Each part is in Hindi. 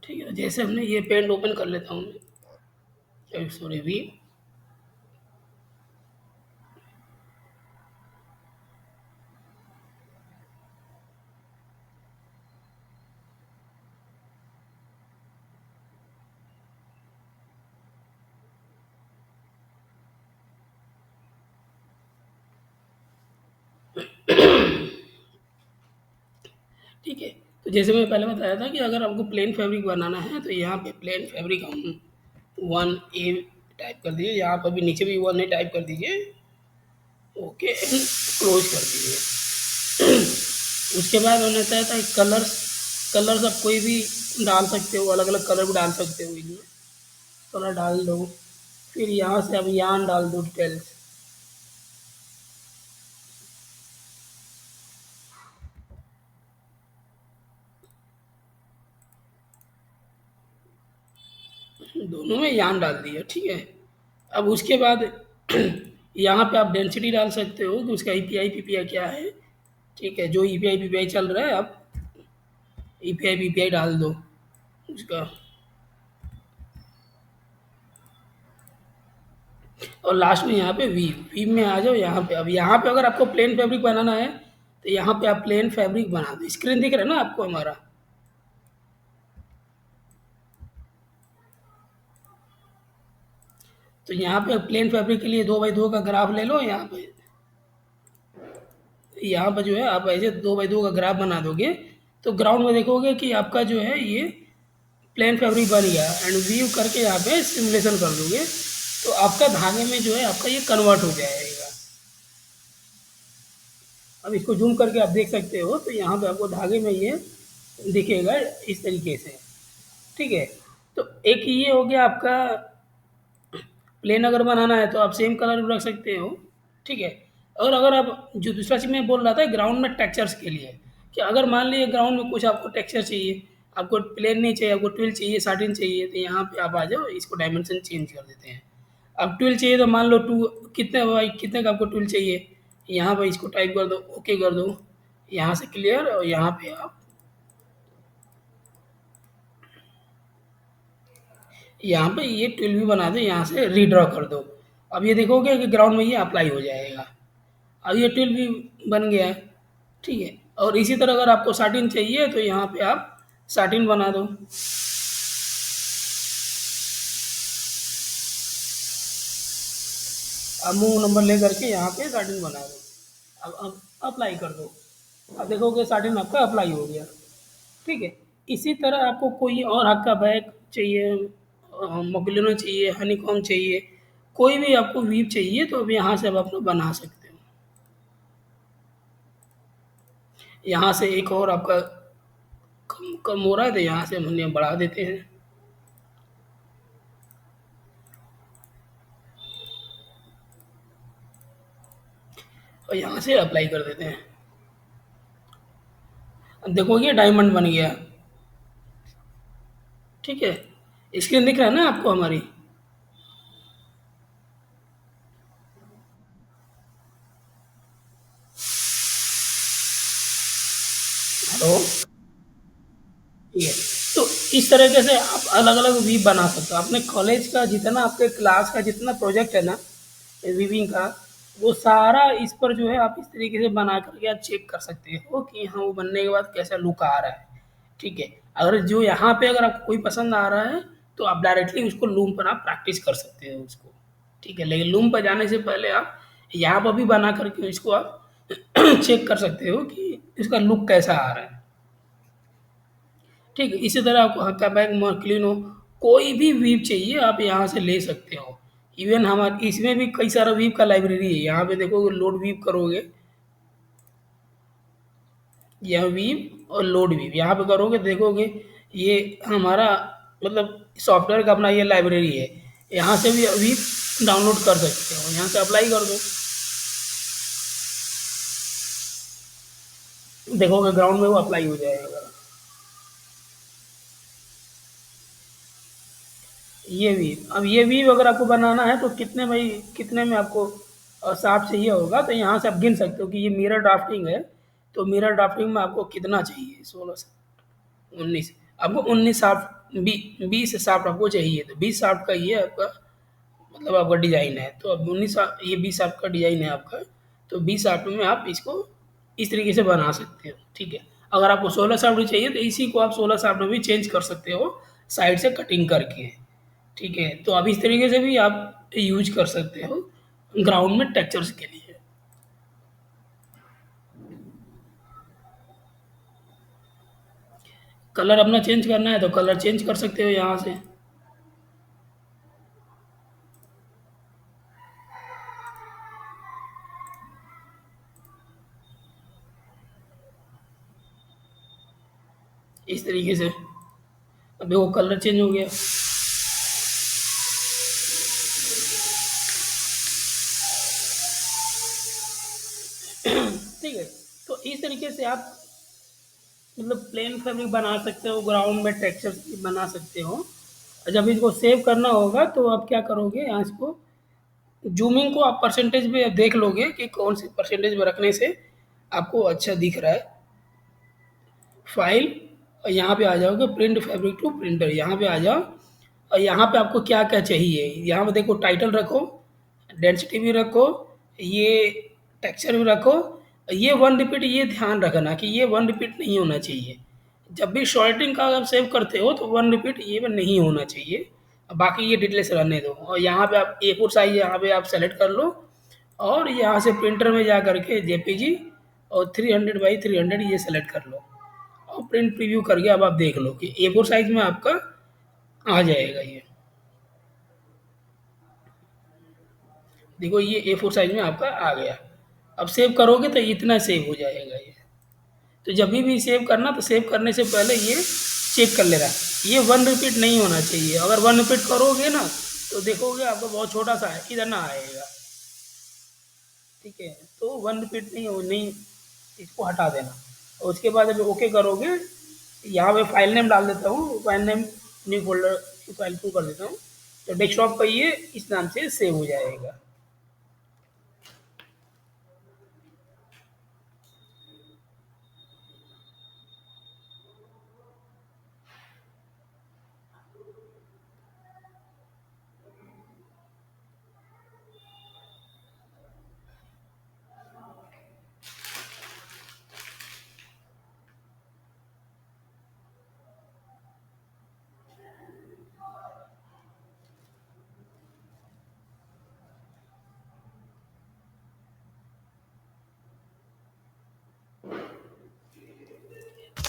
ठीक है, जैसे हमने ये पेंट ओपन कर लेता हूँ मैं, सॉरी वी। ठीक है, तो जैसे मैं पहले बताया था कि अगर आपको प्लेन फैब्रिक बनाना है तो यहाँ पे प्लेन फैब्रिक हम 1A टाइप कर दीजिए, यहाँ पर भी नीचे भी 1A टाइप कर दीजिए, ओके एंड क्लोज कर दीजिए। उसके बाद होना चाहता है कलर्स, कलर्स आप कोई भी डाल सकते हो, अलग अलग कलर भी डाल सकते हो इसमें, कलर डाल दो। फिर यहाँ से अब यान डाल दो डिटेल्स, दोनों में यान डाल दिया, ठीक है। अब उसके बाद यहाँ पे आप डेंसिटी डाल सकते हो कि उसका ईपीआई पीपीआई क्या है, ठीक है। जो ईपीआई पीपीआई चल रहा है आप ईपीआई पीपीआई डाल दो उसका। और लास्ट में यहाँ पे वीव, वीव में आ जाओ यहाँ पे। अब यहाँ पे अगर आपको प्लेन फैब्रिक बनाना है तो यहाँ पे आप प्लेन फैब्रिक बना दो। स्क्रीन दिख रहा है ना आपको हमारा? तो यहाँ पे प्लेन फैब्रिक के लिए 2x2 का ग्राफ ले लो। यहाँ पर जो है आप ऐसे 2x2 का ग्राफ बना दोगे तो ग्राउंड में देखोगे कि आपका जो है ये प्लेन फैब्रिक बन गया। एंड व्यू करके यहाँ पे सिमुलेशन कर दोगे तो आपका धागे में जो है आपका ये कन्वर्ट हो जाएगा। अब इसको जूम करके आप देख सकते हो तो यहाँ पे आपको धागे में ये दिखेगा इस तरीके से, ठीक है। तो एक ये हो गया आपका, प्लेन अगर बनाना है तो आप सेम कलर भी रख सकते हो, ठीक है। और अगर आप जो दूसरा चीज़ मैं बोल रहा था ग्राउंड में टेक्सचर्स के लिए, कि अगर मान लीजिए ग्राउंड में कुछ आपको टेक्सचर चाहिए, आपको प्लेन नहीं चाहिए, आपको ट्विल चाहिए, साटिन चाहिए, तो यहाँ पे आप आ जाओ, इसको डायमेंशन चेंज कर देते हैं। अब ट्विल चाहिए तो मान लो टू, कितने भाई कितने का आपको ट्विल चाहिए, यहाँ पर इसको टाइप कर दो, ओके कर दो, यहाँ से क्लियर। और यहाँ पे आप यहाँ पे ये ट्विल भी बना दो, यहाँ से रीड्रॉ कर दो। अब ये देखोगे कि ग्राउंड में ये अप्लाई हो जाएगा। अब ये ट्विल भी बन गया है, ठीक है। और इसी तरह अगर आपको साटिन चाहिए तो यहाँ पे आप साटिन बना दो। अब मूव नंबर ले करके यहाँ पे साटिन बना दो। अब अप्लाई कर दो। अब देखोगे साटिन आपका अप्लाई हो गया, ठीक है। इसी तरह आपको कोई और हक का बैग चाहिए, मोबिलिनो चाहिए, हनीकॉम चाहिए, कोई भी आपको वीव चाहिए तो अब यहाँ से आप अपना बना सकते हो। यहाँ से एक और आपका कम कम हो रहा है तो यहाँ से हम बढ़ा देते हैं और यहाँ से अप्लाई कर देते हैं। अब देखोगे डायमंड बन गया, ठीक है। स्क्रीन दिख रहा है ना आपको हमारी? हेलो, ठीक है। तो इस तरीके से आप अलग अलग वीव बना सकते हो। अपने कॉलेज का जितना, आपके क्लास का जितना प्रोजेक्ट है ना वीविंग का, वो सारा इस पर जो है आप इस तरीके से बना करके आप चेक कर सकते हो कि हाँ वो बनने के बाद कैसा लुक आ रहा है, ठीक है। अगर जो यहाँ पे अगर आपको कोई पसंद आ रहा है तो आप डायरेक्टली उसको लूम पर आप प्रैक्टिस कर सकते हो उसको, ठीक है। लेकिन लूम पर जाने से पहले आप यहाँ पर भी बना करके इसको आप चेक कर सकते हो कि इसका लुक कैसा आ रहा है, ठीक है। इसी तरह आपको हक्का बैग मर्क्लिनो कोई भी वीव चाहिए आप यहाँ से ले सकते हो। इवन हमारे इसमें भी कई सारा वीव का लाइब्रेरी है। यहाँ पे देखोगे लोड वीव करोगे यह वीव और लोड वीव यहाँ पे करोगे, देखोगे ये हमारा मतलब सॉफ्टवेयर का अपना ये लाइब्रेरी है। यहाँ से भी वीव डाउनलोड कर सकते हो, यहाँ से अप्लाई कर दो, देखोगे ग्राउंड में वो अप्लाई हो जाएगा। ये वीव, अब ये वीव अगर आपको बनाना है तो कितने भाई, कितने में आपको साफ चाहिए होगा, तो यहाँ से आप गिन सकते हो कि ये मिरर ड्राफ्टिंग है, तो मिरर ड्राफ्टिंग में आपको कितना चाहिए, 16 19, आपको 19 साफ्ट 20 साफ्ट आपको चाहिए, तो 20 साफ्ट का ये आपका मतलब आपका डिज़ाइन है, तो अब 19 ये 20 साफ्ट का डिज़ाइन है आपका, तो 20 साफ्ट में आप इसको इस तरीके से बना सकते हो, ठीक है। अगर आपको 16 साफ्ट भी चाहिए तो इसी को आप 16 साफ्ट में भी चेंज कर सकते हो, साइड से कटिंग करके, ठीक है। तो अब इस तरीके से भी आप यूज कर सकते हो ग्राउंड में टेक्सचर्स के लिए। कलर अपना चेंज करना है तो कलर चेंज कर सकते हो यहाँ से। इस तरीके से अब देखो कलर चेंज हो गया। ठीक है, तो इस तरीके से आप मतलब प्लेन फैब्रिक बना सकते हो, ग्राउंड में टेक्सचर बना सकते हो। और जब इसको सेव करना होगा तो आप क्या करोगे, यहाँ इसको जूमिंग को आप परसेंटेज में देख लोगे कि कौन से परसेंटेज में रखने से आपको अच्छा दिख रहा है। फाइल, और यहाँ पे आ जाओगे प्रिंट फैब्रिक टू प्रिंटर, यहाँ पे आ जाओ, और यहाँ पे आपको क्या क्या चाहिए, यहाँ पे देखो टाइटल रखो, डेंसिटी भी रखो, ये टेक्सचर भी रखो, ये वन रिपीट ये ध्यान रखना कि ये वन रिपीट नहीं होना चाहिए। जब भी शॉर्टिंग का आप सेव करते हो तो वन रिपीट ये नहीं होना चाहिए। बाकी ये डिटेल्स रहने दो, और यहाँ पे आप ए फोर साइज यहाँ पे आप सेलेक्ट कर लो, और यहाँ से प्रिंटर में जा करके जेपीजी और 300 बाई 300 ये सेलेक्ट कर लो, और प्रिंट प्रीव्यू करके अब आप देख लो कि ए फोर साइज में आपका आ जाएगा ये। देखो ये ए फोर साइज में आपका आ गया। अब सेव करोगे तो इतना सेव हो जाएगा ये। तो जब भी सेव करना तो सेव करने से पहले ये चेक कर लेना, ये वन रिपीट नहीं होना चाहिए। अगर वन रिपीट करोगे ना तो देखोगे आपका बहुत छोटा सा है, इधर ना आएगा, ठीक है। तो वन रिपीट नहीं हो, नहीं, इसको हटा देना। और उसके बाद जब ओके करोगे, यहाँ पे फाइल नेम डाल देता हूँ, file name new folder file two कर देता हूँ, तो डेस्कटॉप पर ये इस नाम से सेव हो जाएगा।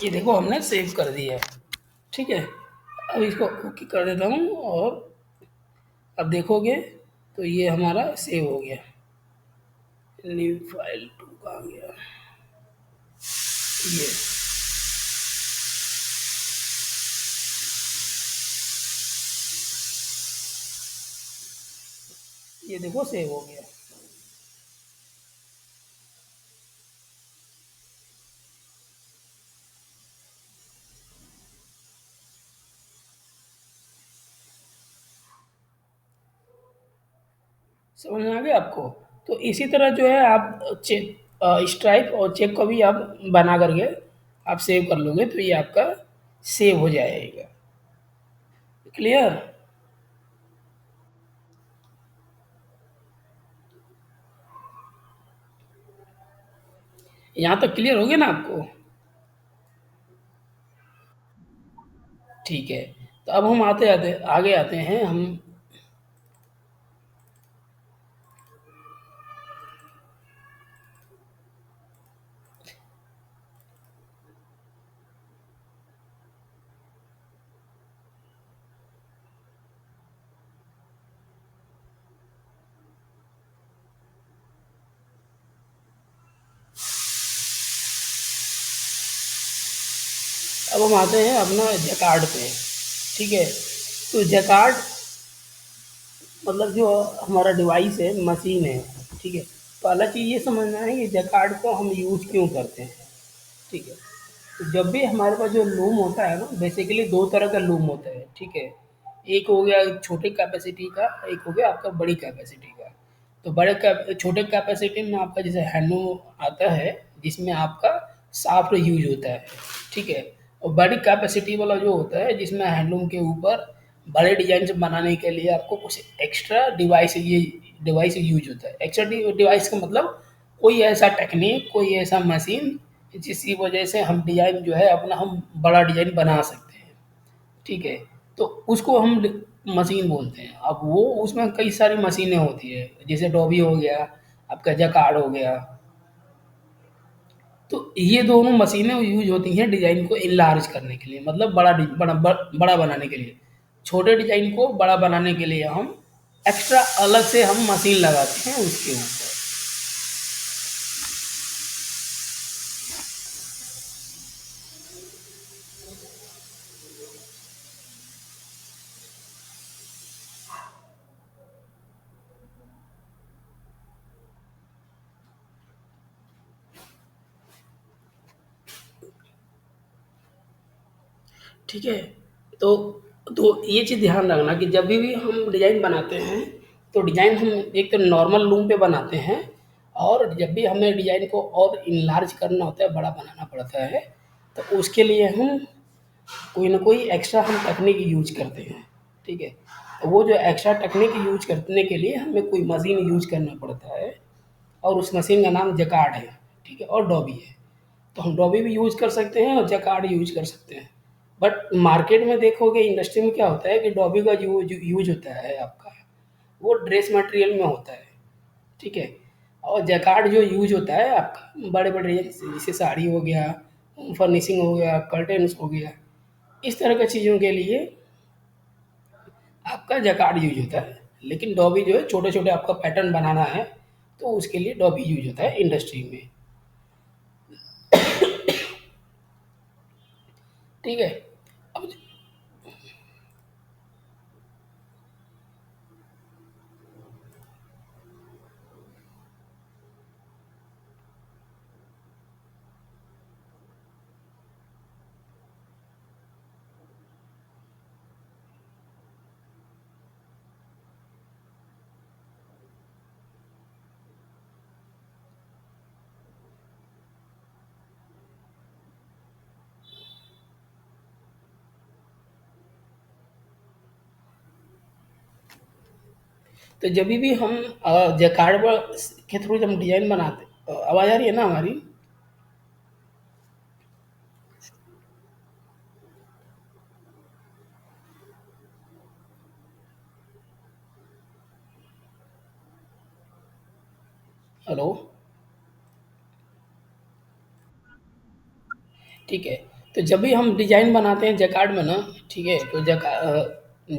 ये देखो हमने सेव कर दिया है, ठीक है। अब इसको ओके कर देता हूँ, और अब देखोगे तो ये हमारा सेव हो गया। न्यू फाइल टू कहाँ गया, ये ये देखो सेव हो गया। समझ में आ गया आपको? तो इसी तरह जो है आप चेक स्ट्राइप और चेक को भी आप बना करके आप सेव कर लोगे तो ये आपका सेव हो जाएगा। क्लियर? यहाँ तक क्लियर हो गया ना आपको? ठीक है, तो अब हम आते आते आगे आते हैं हम। अब हम आते हैं अपना जैकार्ड पे। ठीक है, तो जैकार्ड मतलब जो हमारा डिवाइस है, मशीन है। ठीक है, पहला चीज़ ये समझना है कि जैकार्ड को हम यूज़ क्यों करते हैं। ठीक है, तो जब भी हमारे पास जो लूम होता है ना, बेसिकली दो तरह का लूम होता है। ठीक है, एक हो गया छोटे कैपेसिटी का, एक हो गया आपका बड़ी कैपेसिटी का। तो छोटे कैपेसिटी में आपका जैसे हैंडलूम आता है, जिसमें आपका साफ्ट यूज होता है। ठीक है, और बड़ी कैपेसिटी वाला जो होता है, जिसमें हैंडलूम के ऊपर बड़े डिजाइन बनाने के लिए आपको कुछ एक्स्ट्रा डिवाइस यूज होता है। एक्स्ट्रा डिवाइस का मतलब कोई ऐसा टेक्निक, कोई ऐसा मशीन जिसकी वजह से हम डिजाइन जो है अपना हम बड़ा डिजाइन बना सकते हैं। ठीक है, तो उसको हम मशीन बोलते हैं। अब वो उसमें कई सारी मशीनें होती है, जैसे डॉबी हो गया, आपका जकार्ड हो गया। तो ये दोनों मशीनें यूज होती हैं डिजाइन को इनलार्ज करने के लिए, मतलब बड़ा बनाने के लिए। छोटे डिजाइन को बड़ा बनाने के लिए हम एक्स्ट्रा अलग से हम मशीन लगाते हैं उसके ऊपर। ठीक है, तो ये चीज़ ध्यान रखना कि जब भी हम डिज़ाइन बनाते हैं, तो डिज़ाइन हम एक तो नॉर्मल लूम पे बनाते हैं, और जब भी हमें डिज़ाइन को और इनलार्ज करना होता है, बड़ा बनाना पड़ता है, तो उसके लिए हम कोई ना कोई एक्स्ट्रा हम टेक्निक यूज करते हैं। ठीक है, तो वो जो एक्स्ट्रा टेक्निक यूज करने के लिए हमें कोई मशीन यूज करना पड़ता है, और उस मशीन का नाम जकार्ड है। ठीक है, और डॉबी है। तो हम डॉबी भी यूज़ कर सकते हैं और जकार्ड यूज़ कर सकते हैं। बट मार्केट में देखोगे, इंडस्ट्री में क्या होता है कि डॉबी का यूज होता है आपका, वो ड्रेस मटेरियल में होता है। ठीक है, और जैकार्ड जो यूज होता है आपका बड़े बड़े जैसे साड़ी हो गया, फर्निशिंग हो गया, कर्टन्स हो गया, इस तरह की चीज़ों के लिए आपका जैकार्ड यूज होता है। लेकिन डॉबी जो है, छोटे छोटे आपका पैटर्न बनाना है, तो उसके लिए डॉबी यूज होता है इंडस्ट्री में। ठीक है, अब तो जब भी हम जैकार्ड के थ्रू जब हम डिजाइन बनाते, आवाज़ आ रही है ना हमारी? हेलो? ठीक है, तो जब भी हम डिजाइन बनाते हैं जैकार्ड में ना, ठीक है, तो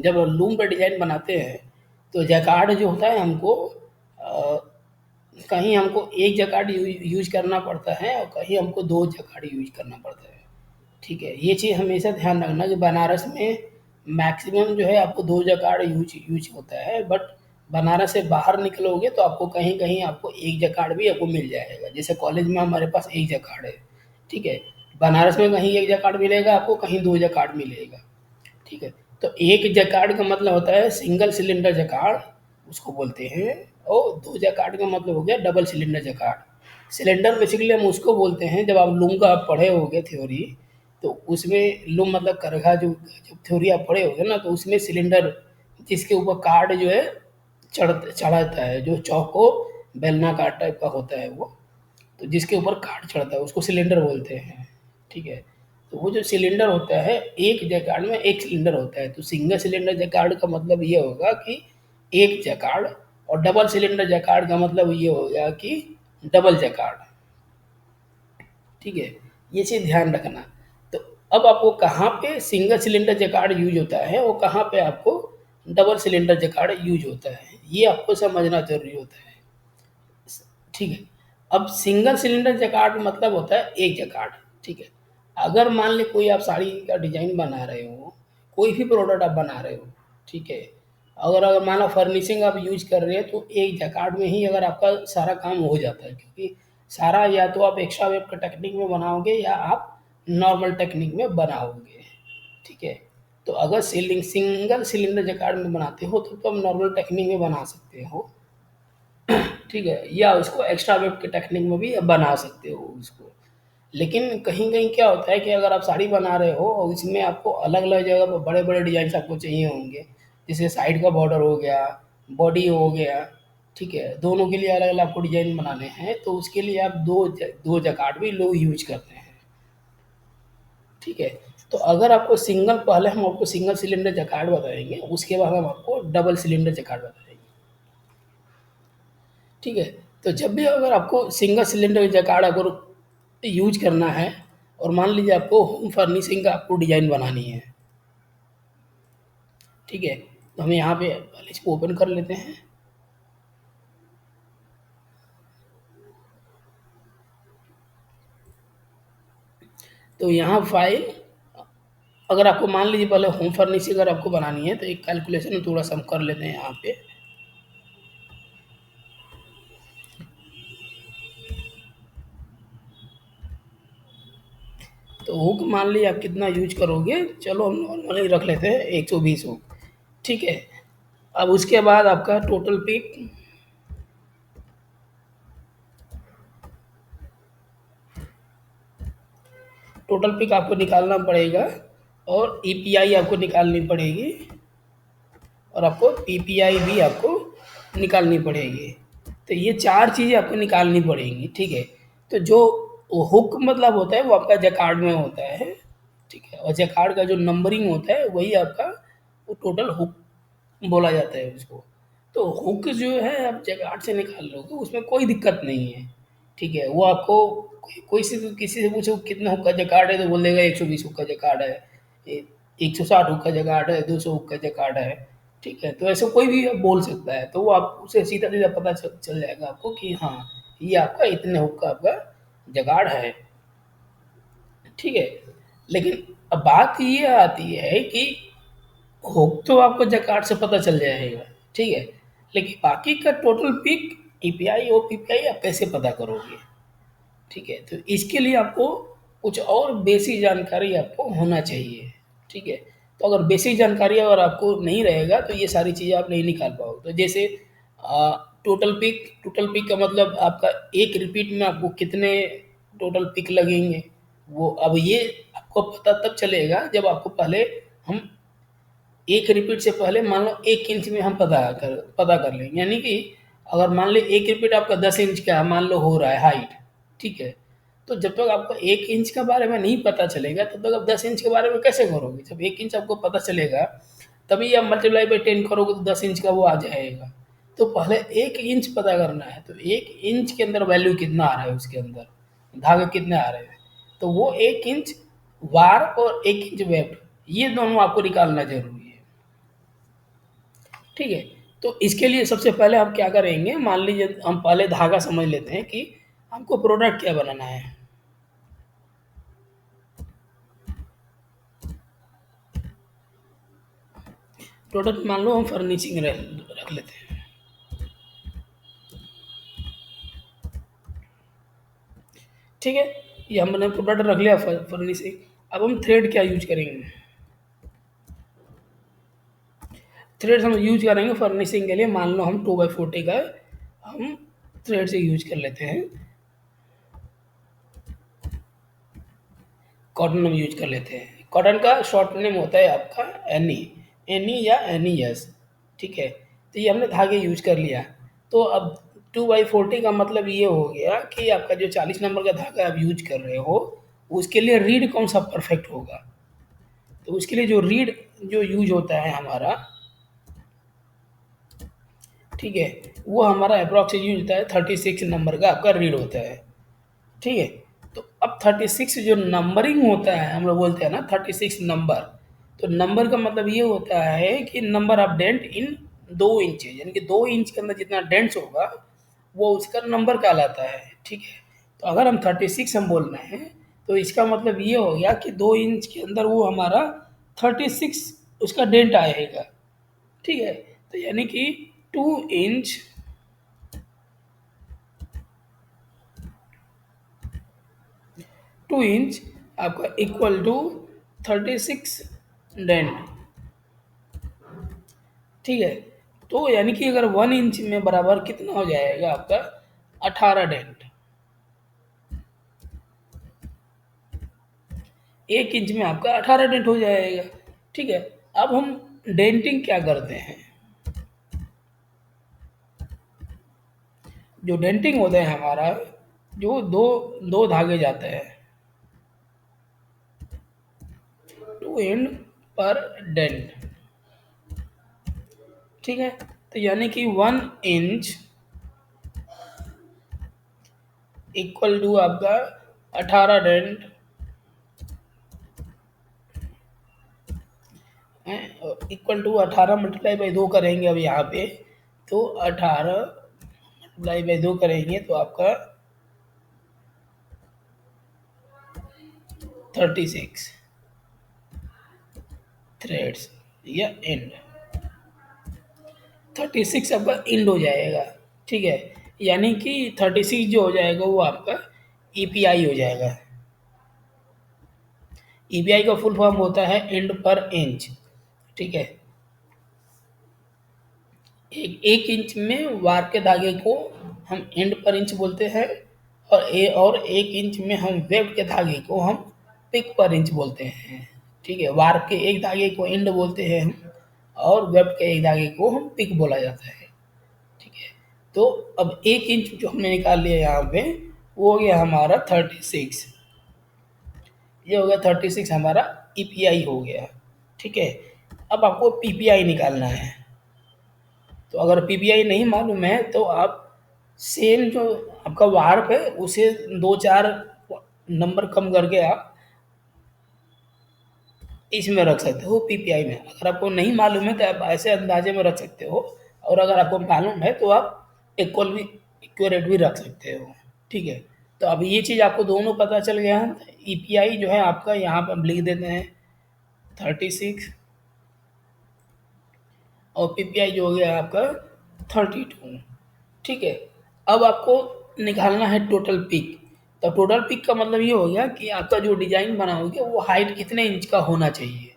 जब लूम पे डिजाइन बनाते हैं, तो जैकार्ड जो होता है हमको कहीं हमको एक जकार्ड यूज करना पड़ता है, और कहीं हमको दो जकार्ड यूज करना पड़ता है। ठीक है, ये चीज़ हमेशा ध्यान रखना कि बनारस में मैक्सिमम जो है आपको दो जकार्ड यूज यूज होता है। बट बनारस से बाहर निकलोगे तो आपको कहीं कहीं आपको एक जकार्ड भी आपको मिल जाएगा। जैसे कॉलेज में हमारे पास एक जकार्ड है। ठीक है, बनारस में कहीं एक जकार्ड मिलेगा आपको, कहीं दो जकार्ड मिलेगा। ठीक है, तो एक जैकार्ड का मतलब होता है सिंगल सिलेंडर जैकार्ड, उसको बोलते हैं। और दो जैकार्ड का मतलब हो गया double cylinder jacquard. Cylinder basically हम उसको बोलते हैं, जब आप लूम का आप पढ़े होगे थ्योरी, तो उसमें लूम मतलब करघा, जो जब थ्योरी आप पढ़े होगे ना, तो उसमें सिलेंडर जिसके ऊपर कार्ड जो है चढ़ाता है, जो चौको बेलनाकार टाइप का होता है वो, तो जिसके ऊपर काट चढ़ता है उसको सिलेंडर बोलते हैं। ठीक है, तो वो जो सिलेंडर होता है, एक जैकार्ड में एक सिलेंडर होता है, तो सिंगल सिलेंडर जैकार्ड का मतलब ये होगा कि एक जैकार्ड, और डबल सिलेंडर जैकार्ड का मतलब ये हो गया कि डबल जैकार्ड। ठीक है, ये चीज़ ध्यान रखना। तो अब आपको कहाँ पे सिंगल सिलेंडर जैकार्ड यूज होता है और कहाँ पे आपको डबल सिलेंडर जैकार्ड यूज होता है, ये आपको समझना जरूरी होता है। ठीक है, अब सिंगल सिलेंडर जैकार्ड मतलब होता है एक जैकार्ड। ठीक है, अगर मान लें कोई आप साड़ी का डिज़ाइन बना रहे हो, कोई भी प्रोडक्ट आप बना रहे हो, ठीक है? अगर अगर मान लो फर्निशिंग आप यूज़ कर रहे हैं तो एक जैकार्ड में ही अगर आपका सारा काम हो जाता है, क्योंकि सारा या तो आप एक्स्ट्रा वेब का टेक्निक में बनाओगे या आप नॉर्मल टेक्निक में बनाओगे, ठीक है? तो अगर सिंगल सिलेंडर जैकार्ड में बनाते हो तो आप नॉर्मल टेक्निक में बना सकते हो, ठीक है? या उसको एक्स्ट्रा वेब के टेक्निक में भी बना सकते हो उसको। लेकिन कहीं-कहीं क्या होता है कि अगर आप साड़ी बना रहे हो और इसमें आपको अलग-अलग जगह पे बड़े-बड़े डिज़ाइन्स आपको चाहिए होंगे, जैसे साइड का बॉर्डर हो गया, बॉडी हो गया, ठीक है? दोनों के लिए अलग-अलग आपको डिज़ाइन बनाने हैं, तो उसके लिए आप 2 जैकार्ड भी लोग यूज़ करते हैं, ठीक है? तो अगर आपको सिंगल पहले हम आपको सिंगल सिलेंडर जैकार्ड बताएँगे, उसके बाद हम आपको डबल सिलेंडर जैकार्ड बताएँगे, ठीक है? तो जब भी अगर आपको सिंगल सिलेंडर जैकार्ड अगर यूज़ करना है और मान लीजिए आपको होम फर्निशिंग का आपको डिज़ाइन बनानी है, ठीक है? तो हम यहाँ पे पहले इसको ओपन कर लेते हैं। तो यहाँ फाइल, अगर आपको मान लीजिए पहले होम फर्निशिंग अगर आपको बनानी है तो एक कैलकुलेशन थोड़ा-सा हम कर लेते हैं यहाँ पे। तो हुक मान लीजिए आप कितना यूज़ करोगे, चलो हम नॉर्मली रख लेते हैं 120 हुक, ठीक है? अब उसके बाद आपका टोटल पिक आपको निकालना पड़ेगा और ईपीआई आपको निकालनी पड़ेगी और आपको पीपीआई भी आपको निकालनी पड़ेगी। तो ये 4 चीज़ें आपको निकालनी पड़ेंगी, ठीक है? तो जो हुक मतलब होता है वो आपका जैकार्ड में होता है, ठीक है? और जैकार्ड का जो नंबरिंग होता है वही आपका वो टोटल हुक बोला जाता है उसको। तो हुक जो है आप जैकार्ड से निकाल लोगे उसमें कोई दिक्कत नहीं है, ठीक है? वो आपको कोई से किसी से पूछो कितना हुक का जैकार्ड है तो बोल देगा 120 हुक का जैकार्ड है, 160 हुक का जैकार्ड है, 200 हुक का जैकार्ड है, ठीक है? तो ऐसा कोई भी बोल सकता है, तो वो आप उसे सीधा-सीधा पता चल जाएगा आपको कि हाँ, ये आपका इतने हुक का आपका जुगाड़ है, ठीक है? लेकिन अब बात ये आती है कि हुक तो आपको जकार्ड से पता चल जाएगा, ठीक है? लेकिन बाकी का टोटल पिक ईपीआई और पीपीआई आप कैसे पता करोगे? ठीक है? तो इसके लिए आपको कुछ और बेसिक जानकारी आपको होना चाहिए, ठीक है? तो अगर बेसिक जानकारी अगर आपको नहीं रहेगा तो ये सारी चीज़ें आप नहीं निकाल पाओगे। तो जैसे टोटल पिक का मतलब आपका एक रिपीट में आपको कितने टोटल पिक लगेंगे, वो अब ये आपको पता तब चलेगा जब आपको पहले हम एक रिपीट से पहले मान लो 1 इंच में हम पता कर लेंगे। यानी कि अगर मान लें 1 रिपीट आपका 10 इंच का मान लो हो रहा है हाइट, ठीक है? तो जब तक आपको 1 इंच के बारे में नहीं पता चलेगा, तब तक आप 10 इंच के बारे में कैसे करोगे? जब 1 इंच आपको पता चलेगा, तभी आप मल्टीप्लाई बाय 10 करोगे तो 10 इंच का वो आ जाएगा। तो पहले 1 इंच पता करना है, तो 1 इंच के अंदर वैल्यू कितना आ रहा है उसके अंदर, धागे कितने आ रहे हैं। तो वो 1 इंच वार और 1 इंच वेब्ड, ये दोनों आपको निकालना ज़रूरी है। ठीक है? तो इसके लिए सबसे पहले हम क्या करेंगे, मान लीजिए हम पहले धागा समझ लेते हैं कि हमको प्रोडक्ट क्या बनाना है। प्रोडक्ट मान लो हम फर्निशिंग रख लेते हैं। ठीक है? ये हमने प्रोडक्ट रख लिया फर्निशिंग। अब हम थ्रेड क्या यूज़ करेंगे? थ्रेड हम यूज़ करेंगे फर्निशिंग के लिए, मान लो हम 2x40 का हम थ्रेड से यूज़ कर लेते हैं, कॉटन हम यूज़ कर लेते हैं। कॉटन का शॉर्ट नेम होता है आपका एनी, एनी या एनीएस, ठीक है? तो ये हमने धागे यूज़ कर लिया। तो अब 2x40 का मतलब ये हो गया कि आपका जो 40 नंबर का धागा आप यूज़ कर रहे हो, उसके लिए रीड कौन-सा परफेक्ट होगा? तो उसके लिए जो रीड जो यूज़ होता है हमारा, ठीक है? वो हमारा अप्रॉक्स यूज़ होता है 36 नंबर का आपका रीड होता है। ठीक है? तो अब 36 जो नंबरिंग होता है, हम लोग बोलते हैं ना 36 नंबर, तो नंबर का मतलब ये होता है कि number of dent in 2 inches, यानी कि 2 इंच के अंदर जितना डेंट्स होगा, वो उसका नंबर कहलाता है, ठीक है? तो अगर हम 36 हम बोल रहे हैं, तो इसका मतलब ये हो गया कि 2 इंच के अंदर वो हमारा 36 उसका डेंट आएगा। ठीक है, तो यानी कि 2 इंच 2 इंच आपका इक्वल टू 36 डेंट। ठीक है, तो यानी कि अगर 1 इंच में बराबर कितना हो जाएगा आपका 18 डेंट। 1 इंच में आपका 18 डेंट हो जाएगा। ठीक है, अब हम डेंटिंग क्या करते हैं? जो डेंटिंग होता है हमारा, जो दो दो धागे जाते हैं, 2 एंड पर डेंट। ठीक है, तो यानी कि 1 इंच इक्वल टू आपका 18 डेंट है। इक्वल टू 18 मल्टीप्लाई बाई 2 करेंगे अब यहाँ पे, तो 18 मल्टीप्लाई बाई 2 करेंगे तो आपका 36 थ्रेड्स या एंड। 36 आपका एंड हो जाएगा। ठीक है, यानी कि 36 जो हो जाएगा वो आपका ईपीआई हो जाएगा। ईपीआई का फुल फॉर्म होता है एंड पर इंच। ठीक है, एक इंच में वार के धागे को हम एंड पर इंच बोलते हैं, और 1 इंच में हम वेब के धागे को हम पिक पर इंच बोलते हैं। ठीक है, वार के एक धागे को एंड बोलते हैं हम, और वेब के एक धागे को हम पिक बोला जाता है। ठीक है, तो अब 1 इंच जो हमने निकाल लिया यहाँ पे, वो हो गया हमारा 36। ये हो गया 36 हमारा ईपीआई हो गया। ठीक है, अब आपको पीपीआई निकालना है। तो अगर पीपीआई नहीं मालूम है तो आप सेम जो आपका वार्प है उसे 2-4 नंबर कम करके आप इसमें रख सकते हो पीपीआई में। अगर आपको नहीं मालूम है तो आप ऐसे अंदाजे में रख सकते हो, और अगर आपको मालूम है तो आप इक्वल भी इक्वेट भी रख सकते हो। ठीक है, तो अब ये चीज़ आपको दोनों पता चल गया है। ईपीआई जो है आपका यहाँ पर हम लिख देते हैं 36, और पीपीआई जो हो गया आपका 32। ठीक है, अब आपको निकालना है टोटल पिक। तो टोटल पिक का मतलब ये हो गया कि आपका जो डिजाइन बनाओगे वो हाइट कितने इंच का होना चाहिए।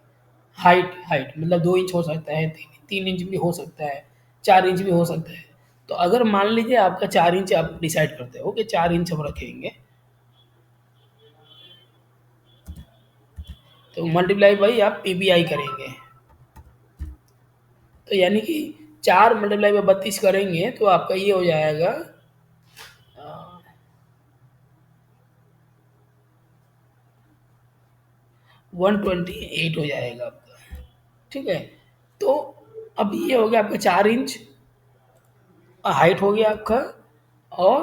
हाइट हाइट मतलब 2 इंच हो सकता है, 3 इंच भी हो सकता है, 4 इंच भी हो सकता है। तो अगर मान लीजिए आपका 4 इंच आप डिसाइड करते हो कि 4 इंच हम रखेंगे, तो मल्टीप्लाई बाई आप पीबीआई करेंगे। तो यानी कि 4 मल्टीप्लाई बाई 32 करेंगे तो आपका ये हो जाएगा 128 हो जाएगा आपका। ठीक है, तो अब ये हो गया आपका 4 इंच हाइट हो गया आपका, और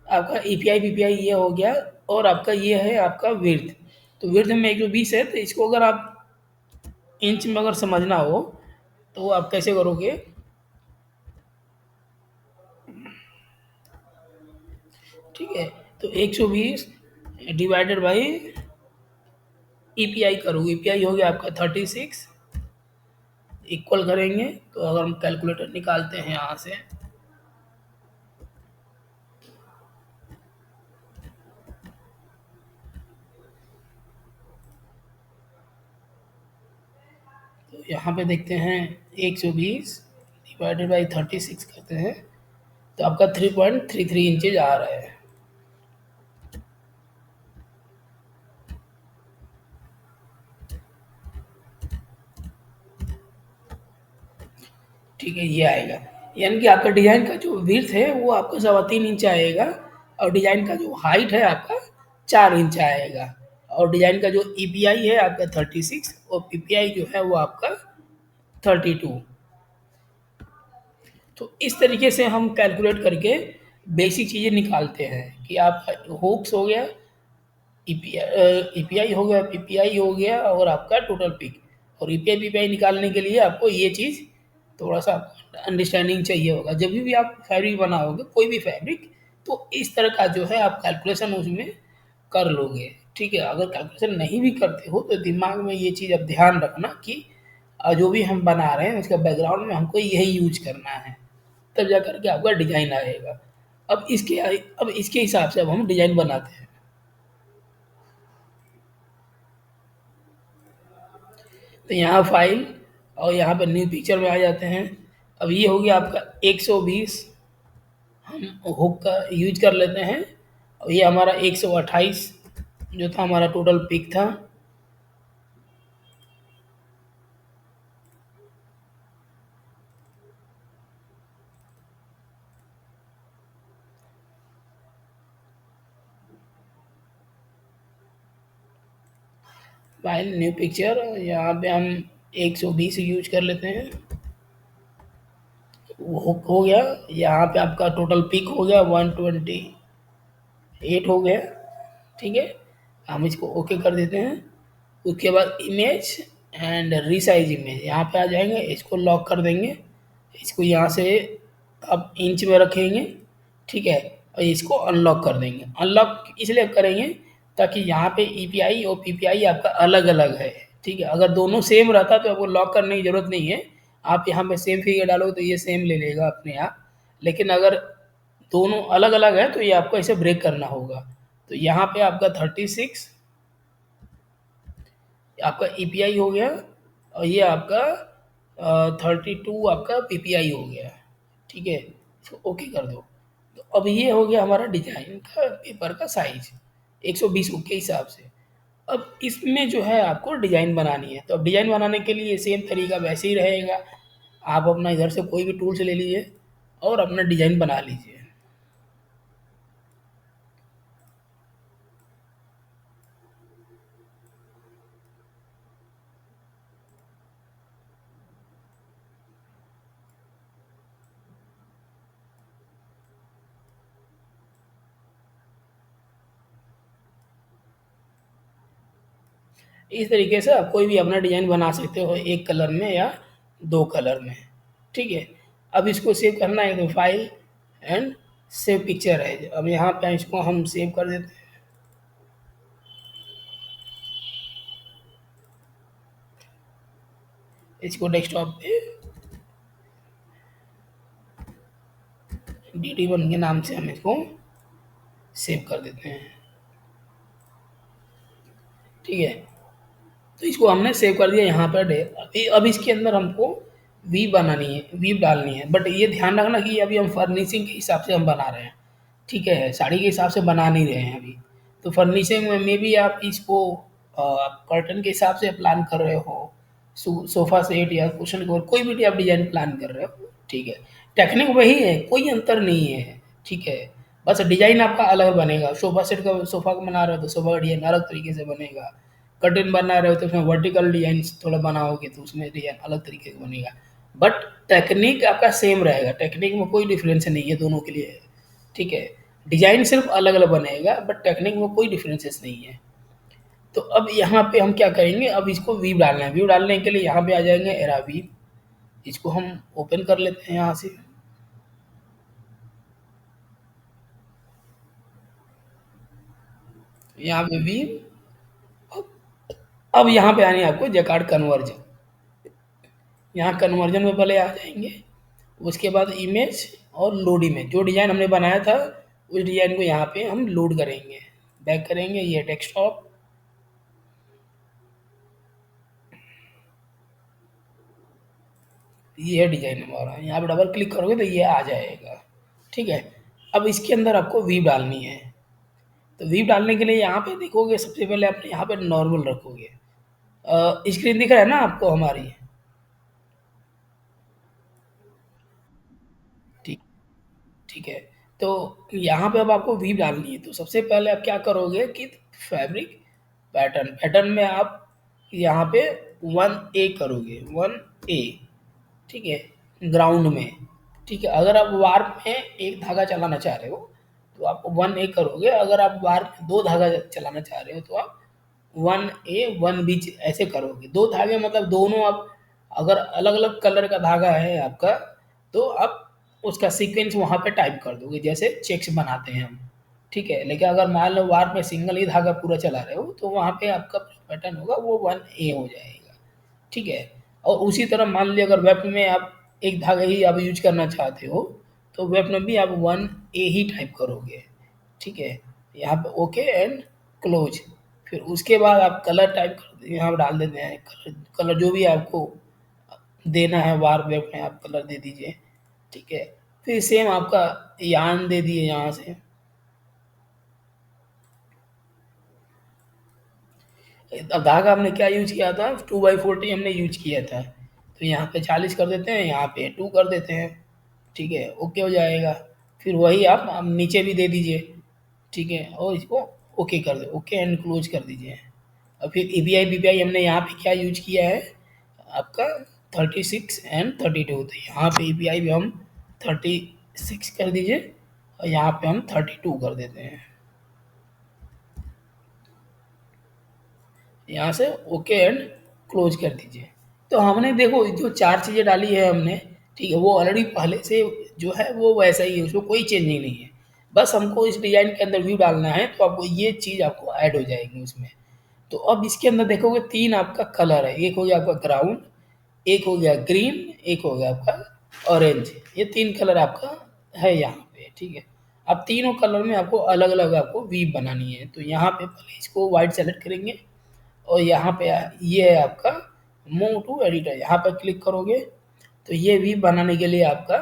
आपका ईपीआई पीपीआई ये हो गया, और आपका ये है आपका विड्थ। तो विड्थ में 120 है, तो इसको अगर आप इंच में अगर समझना हो तो आप कैसे करोगे? ठीक है, तो 120 डिवाइडेड बाई ईपीआई करोगे, ईपीआई हो गया आपका 36, इक्वल करेंगे तो अगर हम कैलकुलेटर निकालते हैं यहाँ से, तो यहाँ पे देखते हैं 120 डिवाइडेड बाई 36 करते हैं तो आपका 3.33 इंचेज आ रहा है। ठीक है, ये आएगा, यानी कि आपका डिजाइन का जो विड्थ है वो आपका 3.25 इंच आएगा, और डिजाइन का जो हाइट है आपका 4 इंच आएगा, और डिजाइन का जो ईपीआई है आपका 36, और पीपीआई जो है वो आपका 32। तो इस तरीके से हम कैलकुलेट करके बेसिक चीज़ें निकालते हैं कि आपका होप्स हो गया, ईपीआई हो गया, पीपीआई हो गया, और आपका टोटल पिक। और ईपीआई पीपीआई निकालने के लिए आपको ये चीज़ थोड़ा सा अंडरस्टैंडिंग चाहिए होगा। जब भी आप फैब्रिक बनाओगे कोई भी फैब्रिक, तो इस तरह का जो है आप कैलकुलेशन उसमें कर लोगे। ठीक है? अगर कैलकुलेशन नहीं भी करते हो तो दिमाग में ये चीज़ अब ध्यान रखना कि जो भी हम बना रहे हैं उसका बैकग्राउंड में हमको यही यूज़ करना है, तब जा कर के आपका डिज़ाइन आएगा। अब इसके हिसाब से अब हम डिज़ाइन बनाते हैं। तो यहाँ फाइल और यहाँ पे न्यू पिक्चर में आ जाते हैं। अब ये हो गया आपका 120, हम हुक का यूज़ कर लेते हैं और ये हमारा 128 जो था हमारा टोटल पिक था। फाइल न्यू पिक्चर यहाँ पे हम 120 यूज कर लेते हैं। वो हुक हो गया। यहाँ पे आपका टोटल पिक हो गया 128 हो गया। ठीक है, हम इसको ओके कर देते हैं। उसके बाद इमेज एंड रीसाइज इमेज यहाँ पे आ जाएंगे, इसको लॉक कर देंगे। इसको यहाँ से आप इंच में रखेंगे। ठीक है, और इसको अनलॉक कर देंगे। अनलॉक इसलिए करेंगे ताकि यहाँ पे ईपीआई और पीपीआई आपका अलग अलग है। ठीक है, अगर दोनों सेम रहता तो आपको लॉक करने की ज़रूरत नहीं है। आप यहाँ पे सेम फिगर डालोगे तो ये सेम ले लेगा अपने आप। लेकिन अगर दोनों अलग अलग है तो ये आपको ऐसे ब्रेक करना होगा। तो यहाँ पे आपका 36 आपका ईपीआई हो गया और ये आपका 32 आपका पीपीआई हो गया। ठीक है, इसको ओके कर दो। तो अब ये हो गया हमारा डिजाइन का पेपर का साइज 120 के हिसाब से। अब इसमें जो है आपको डिजाइन बनानी है, तो अब डिजाइन बनाने के लिए सेम तरीका वैसे ही रहेगा। आप अपना इधर से कोई भी टूल्स ले लीजिए और अपना डिजाइन बना लीजिए। इस तरीके से आप कोई भी अपना डिज़ाइन बना सकते हो, एक कलर में या दो कलर में। ठीक है, अब इसको सेव करना है तो फाइल एंड सेव पिक्चर है। अब यहाँ पे इसको हम सेव कर देते हैं। इसको डेस्कटॉप पे DD1 के नाम से हम इसको सेव कर देते हैं। ठीक है, तो इसको हमने सेव कर दिया यहाँ पर। अब इसके अंदर हमको वी बनानी है, वी डालनी है। बट ये ध्यान रखना कि अभी हम फर्निशिंग के हिसाब से हम बना रहे हैं। ठीक है, साड़ी के हिसाब से बना नहीं रहे हैं अभी। तो फर्निशिंग में भी आप इसको कर्टन के हिसाब से प्लान कर रहे हो, सोफा सेट या कुशन कवर, कोई भी आप डिजाइन प्लान कर रहे हो। ठीक है, टेक्निक वही है, कोई अंतर नहीं है। ठीक है, बस डिजाइन आपका अलग बनेगा। सोफा सेट का सोफा का बना रहे हो तो सोफा का डिजाइन अलग तरीके से बनेगा। कर्टेन बना रहे हो तो उसमें वर्टिकल डिजाइन थोड़ा बनाओगे तो उसमें डिजाइन अलग तरीके से बनेगा। बट टेक्निक आपका सेम रहेगा, टेक्निक में कोई डिफरेंस नहीं है दोनों के लिए। ठीक है, डिजाइन सिर्फ अलग अलग बनेगा बट टेक्निक में कोई डिफरेंसेस नहीं है। तो अब यहाँ पे हम क्या करेंगे, अब इसको व्यू डालना है। व्यू डालने के लिए यहाँ पे आ जाएंगे एरा व्यू। इसको हम ओपन कर लेते हैं यहाँ से। यहाँ पे व्यू। अब यहाँ पे आनी है आपको जैकार्ड कन्वर्जन। यहाँ कन्वर्जन में पहले आ जाएंगे। उसके बाद इमेज और लोड इमेज, जो डिज़ाइन हमने बनाया था उस डिज़ाइन को यहाँ पे हम लोड करेंगे। बैक करेंगे, ये डेस्कटॉप, ये है डिज़ाइन हमारा। यहाँ पे डबल क्लिक करोगे तो ये आ जाएगा। ठीक है, अब इसके अंदर आपको वीव डालनी है। तो वीव डालने के लिए यहाँ पे देखोगे सबसे पहले आपने यहाँ पे नॉर्मल रखोगे। स्क्रीन दिख रहा है ना आपको हमारी? ठीक, ठीक है। तो यहाँ पे अब आपको वीव डालनी है। तो सबसे पहले आप क्या करोगे कि फैब्रिक पैटर्न, पैटर्न में आप यहाँ पे 1A करोगे, 1A। ठीक है, ग्राउंड में। ठीक है, अगर आप वार्प में एक धागा चलाना चाह रहे हो तो आप 1A करोगे। अगर आप वार्प में दो धागा चलाना चाह रहे हो तो आप 1A 1B ऐसे करोगे। दो धागे मतलब दोनों आप, अगर अलग अलग कलर का धागा है आपका तो आप उसका सीक्वेंस वहाँ पे टाइप कर दोगे, जैसे चेक्स बनाते हैं हम। ठीक है। लेकिन अगर मान लो वार में सिंगल ही धागा पूरा चला रहे हो तो वहाँ पे आपका पैटर्न होगा वो 1A हो जाएगा। ठीक है। और उसी तरह मान लीजिए अगर वेब में आप एक धागा ही आप यूज करना चाहते हो तो वेब में भी आप 1A ही टाइप करोगे। ठीक है। यहाँ पे ओके एंड क्लोज। फिर उसके बाद आप कलर टाइप कर यहाँ पे डाल देते हैं, कलर कलर जो भी आपको देना है वार वेब में आप कलर दे दीजिए। ठीक है। फिर सेम आपका यान दे दिए यहाँ से। अब धागा हमने क्या यूज किया था, 2/40 हमने यूज किया था। तो यहाँ पे 40 कर देते हैं, यहाँ पे 2 कर देते हैं। ठीक है, ओके हो जाएगा। फिर वही आप नीचे भी दे दीजिए। ठीक है, और इसको ओके कर दे, ओके एंड क्लोज कर दीजिए। और फिर एपीआई बीपीआई हमने यहाँ पे क्या यूज किया है आपका 36 एंड 32। तो यहाँ पे एपीआई भी हम 36 कर दीजिए और यहाँ पे हम 32 कर देते हैं। यहाँ से ओके एंड क्लोज कर दीजिए। तो हमने देखो जो 4 चीज़ें डाली है हमने, ठीक है, वो ऑलरेडी पहले से जो है वो वैसा ही है, उसमें कोई चेंजिंग नहीं है। बस हमको इस डिज़ाइन के अंदर व्यू डालना है तो आपको ये चीज़ आपको ऐड हो जाएगी उसमें। तो अब इसके अंदर देखोगे 3 आपका कलर है, एक हो गया आपका ग्राउंड, एक हो गया ग्रीन, एक हो गया आपका ऑरेंज। ये 3 कलर आपका है यहाँ पे। ठीक है। अब तीनों कलर में आपको अलग-अलग आपको वीव बनानी है। तो यहाँ पे पहले इसको व्हाइट सेलेक्ट करेंगे और यहाँ पे ये है आपका मूव टू एडिटर, यहाँ पर क्लिक करोगे तो ये भी बनाने के लिए आपका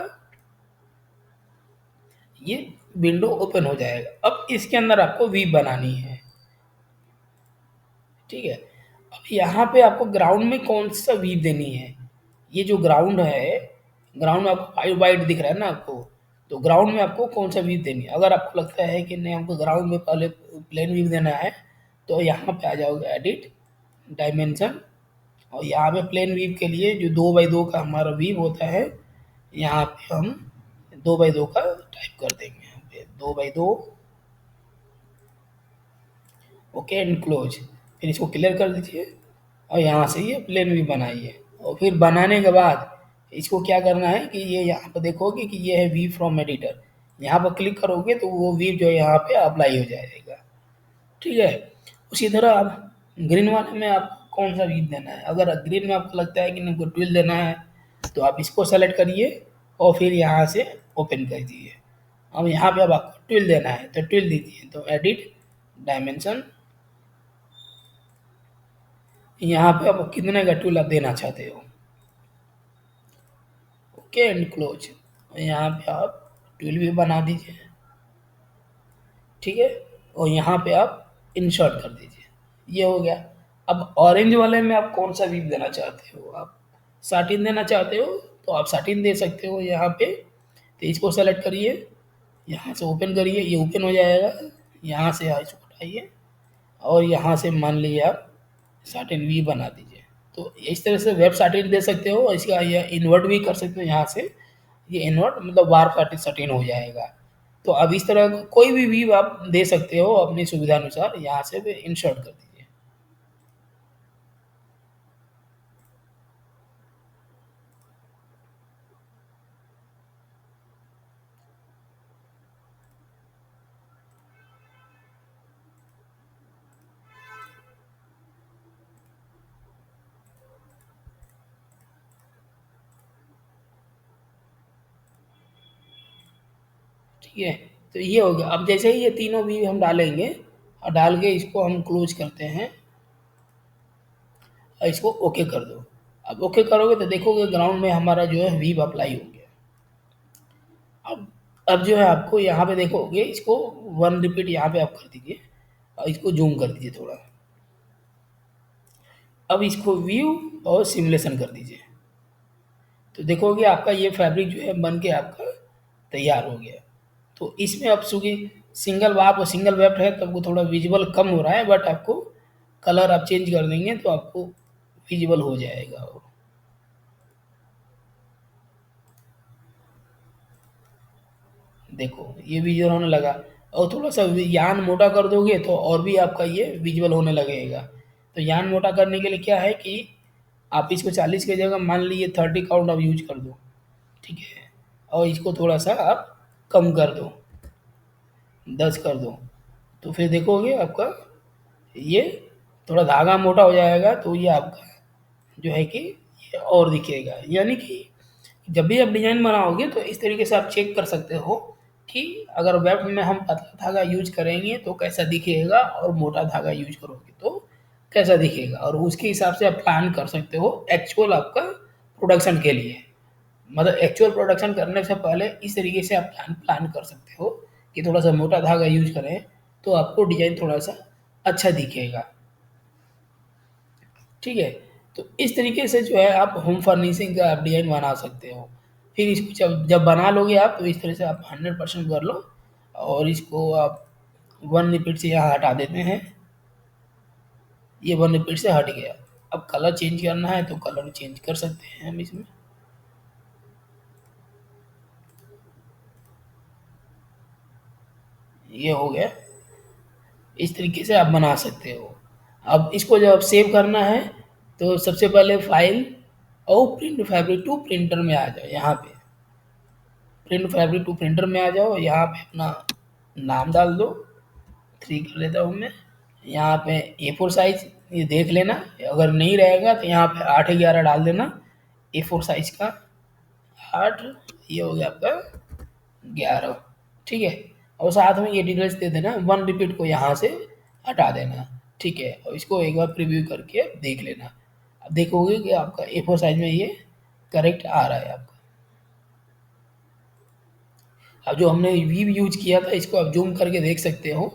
ये विंडो ओपन हो जाएगा। अब इसके अंदर आपको वी बनानी है। ठीक है। अब यहाँ पे आपको ग्राउंड में कौन सा वी देनी है, ये जो ग्राउंड है, ग्राउंड में आपको वाइट वाइट दिख रहा है ना आपको, तो ग्राउंड में आपको कौन सा वीव देनी है। अगर आपको लगता है कि नहीं हमको ग्राउंड में पहले प्लेन वीव देना है तो यहाँ पे आ जाओगे एडिट डायमेंशन, और यहाँ पे प्लेन वीव के लिए जो 2x2 का हमारा वीव होता है, यहाँ पे हम 2x2 का टाइप कर देंगे। यहाँ पे 2x2 ओके एंड क्लोज। फिर इसको क्लियर कर दीजिए और यहाँ से ये प्लेन वीव बनाइए। और फिर बनाने के बाद इसको क्या करना है कि ये यहाँ पर देखोगे कि ये है वी फ्रॉम एडिटर, यहाँ पर क्लिक करोगे तो वो वीव जो है यहाँ पे अप्लाई हो जाएगा। ठीक है। उसी तरह अब ग्रीन वाले में आप कौन सा वीव देना है, अगर ग्रीन में आपको लगता है कि नहीं ट्विल देना है तो आप इसको सेलेक्ट करिए और फिर यहाँ से ओपन कर दीजिए। अब यहाँ पे अब आपको ट्विल देना है तो ट्विल दीजिए, तो एडिट डायमेंशन, यहाँ पे आप कितने का ट्विल आप देना चाहते हो, ओके एंड क्लोज। यहाँ पे आप ट्विल भी बना दीजिए। ठीक है। और यहाँ पे आप इंसर्ट कर दीजिए, ये हो गया। अब ऑरेंज वाले में आप कौन सा वीव देना चाहते हो, आप साटिन देना चाहते हो तो आप साटिन दे सकते हो यहाँ पे। तो इसको सेलेक्ट करिए, यहाँ से ओपन करिए, ये ओपन हो जाएगा। यहाँ से इसको उठाइए और यहाँ से मान लीजिए आप साटिन वी बना दीजिए। तो इस तरह से वेब साटिन दे सकते हो और इसका ये इन्वर्ट भी कर सकते हो। यहाँ से ये इन्वर्ट मतलब वार साटिन साटिन हो जाएगा। तो अब इस तरह कोई भी वीव आप दे सकते हो अपनी सुविधा अनुसार, यहाँ से भी इंसर्ट कर दीजिए। ठीक है। तो ये हो गया। अब जैसे ही ये तीनों वीव हम डालेंगे और डाल के इसको हम क्लोज करते हैं और इसको ओके कर दो। अब ओके करोगे तो देखोगे ग्राउंड में हमारा जो है वीव अप्लाई हो गया। अब जो है आपको यहाँ पे देखोगे इसको 1 रिपीट यहाँ पे आप कर दीजिए और इसको जूम कर दीजिए थोड़ा। अब इसको व्यू और सिमुलेशन कर दीजिए तो देखोगे आपका ये फैब्रिक जो है बन के आपका तैयार हो गया। तो इसमें अब चूँकि सिंगल वार्प और सिंगल वेब है तो आपको थोड़ा विजुअल कम हो रहा है, बट आपको कलर आप चेंज कर देंगे तो आपको विजुअल हो जाएगा वो। देखो ये विजुअल होने लगा। और थोड़ा सा यान मोटा कर दोगे तो और भी आपका ये विजुअल होने लगेगा। तो यान मोटा करने के लिए क्या है कि आप इसको 40 की जगह मान लीजिए 30 काउंट आप यूज कर दो। ठीक है। और इसको थोड़ा सा आप कम कर दो। 10 कर दो, तो फिर देखोगे आपका ये थोड़ा धागा मोटा हो जाएगा, तो ये आपका जो है कि ये और दिखेगा। यानी कि जब भी आप डिज़ाइन बनाओगे तो इस तरीके से आप चेक कर सकते हो कि अगर वेब में हम पतला धागा यूज करेंगे तो कैसा दिखेगा, और मोटा धागा यूज करोगे तो कैसा दिखेगा, और उसके हिसाब से आप प्लान कर सकते हो एक्चुअल आपका प्रोडक्शन के लिए। मतलब एक्चुअल प्रोडक्शन करने से पहले इस तरीके से आप प्लान प्लान कर सकते हो कि थोड़ा सा मोटा धागा यूज करें तो आपको डिज़ाइन थोड़ा सा अच्छा दिखेगा। ठीक है? तो इस तरीके से जो है आप होम फर्निशिंग का आप डिज़ाइन बना सकते हो। फिर इसको जब जब बना लोगे आप, तो इस तरह से आप 100% कर लो, और इसको आप 1 रिपीट से यहाँ हटा देते हैं। ये 1 रिपीट से हट गया। अब कलर चेंज करना है तो कलर चेंज कर सकते हैं हम इसमें। ये हो गया। इस तरीके से आप बना सकते हो। अब इसको जब सेव करना है तो सबसे पहले फाइल और प्रिंट फैब्रिक टू प्रिंटर में आ जाओ। यहाँ पे प्रिंट फैब्रिक टू प्रिंटर में आ जाओ, यहाँ पे अपना नाम डाल दो, 3 कर लेता हूँ मैं। यहाँ पे A4 साइज ये देख लेना, अगर नहीं रहेगा तो यहाँ पे 8/11 डाल देना। A4 साइज का 8, ये हो गया आपका 11। ठीक है? और साथ में ये डिटेल्स दे देना, 1 रिपीट को यहाँ से हटा देना। ठीक है? और इसको एक बार प्रीव्यू करके देख लेना। अब देखोगे कि आपका A4 साइज में ये करेक्ट आ रहा है आपका। अब जो हमने वीव यूज किया था, इसको आप जूम करके देख सकते हो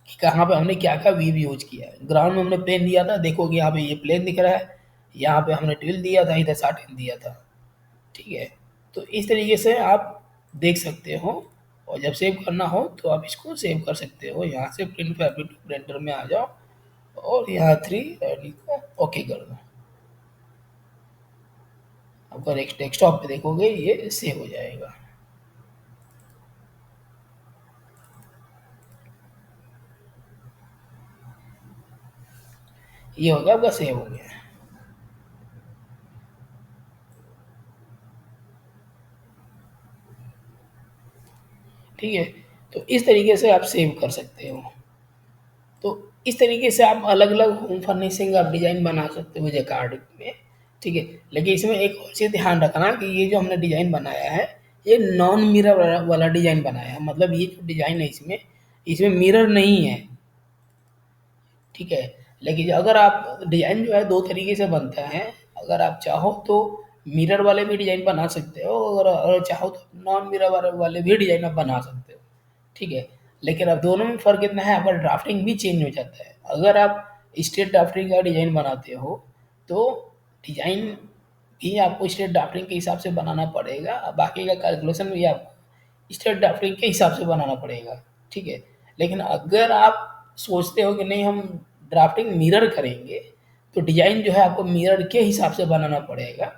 कि कहाँ पे हमने क्या क्या वीव यूज किया है। ग्राउंड में हमने प्लेन दिया था, देखोगे यहाँ पे ये प्लेन दिख रहा है। यहाँ पे हमने ट्विल दिया था, इधर साटिन दिया था। ठीक है? तो इस तरीके से आप देख सकते हो, और जब सेव करना हो तो आप इसको सेव कर सकते हो। यहाँ से प्रिंट फैब्रिक टू प्रिंटर में आ जाओ, और यहाँ 3 और इसको ओके कर दो। आपका डेस्कटॉप पे देखोगे ये सेव हो जाएगा। ये हो गया, आपका सेव हो गया। ठीक है? तो इस तरीके से आप सेव कर सकते हो। तो इस तरीके से आप अलग-अलग होम फर्निशिंग आप डिज़ाइन बना सकते हो जैकार्ड में। ठीक है? लेकिन इसमें एक और चीज़ ध्यान रखना कि ये जो हमने डिज़ाइन बनाया है, ये नॉन मिरर वाला वाला डिज़ाइन बनाया है। मतलब ये जो डिज़ाइन है इसमें, इसमें मिरर नहीं है। ठीक है? लेकिन अगर आप डिज़ाइन जो है 2 तरीके से बनता है। अगर आप चाहो तो मिरर वाले भी डिज़ाइन बना सकते हो, और अगर चाहो तो नॉन मिरर वाले भी डिज़ाइन आप बना सकते हो। ठीक है? लेकिन अब दोनों में फ़र्क इतना है, आपका ड्राफ्टिंग भी चेंज हो जाता है। अगर आप स्ट्रेट ड्राफ्टिंग का डिज़ाइन बनाते हो, तो डिज़ाइन भी आपको स्ट्रेट ड्राफ्टिंग के हिसाब से बनाना पड़ेगा, बाकी का कैलकुलेशन भी आपको स्ट्रेट ड्राफ्टिंग के हिसाब से बनाना पड़ेगा। ठीक है? लेकिन अगर आप सोचते हो कि नहीं हम ड्राफ्टिंग मिरर करेंगे, तो डिज़ाइन जो है आपको मिरर के हिसाब से बनाना पड़ेगा।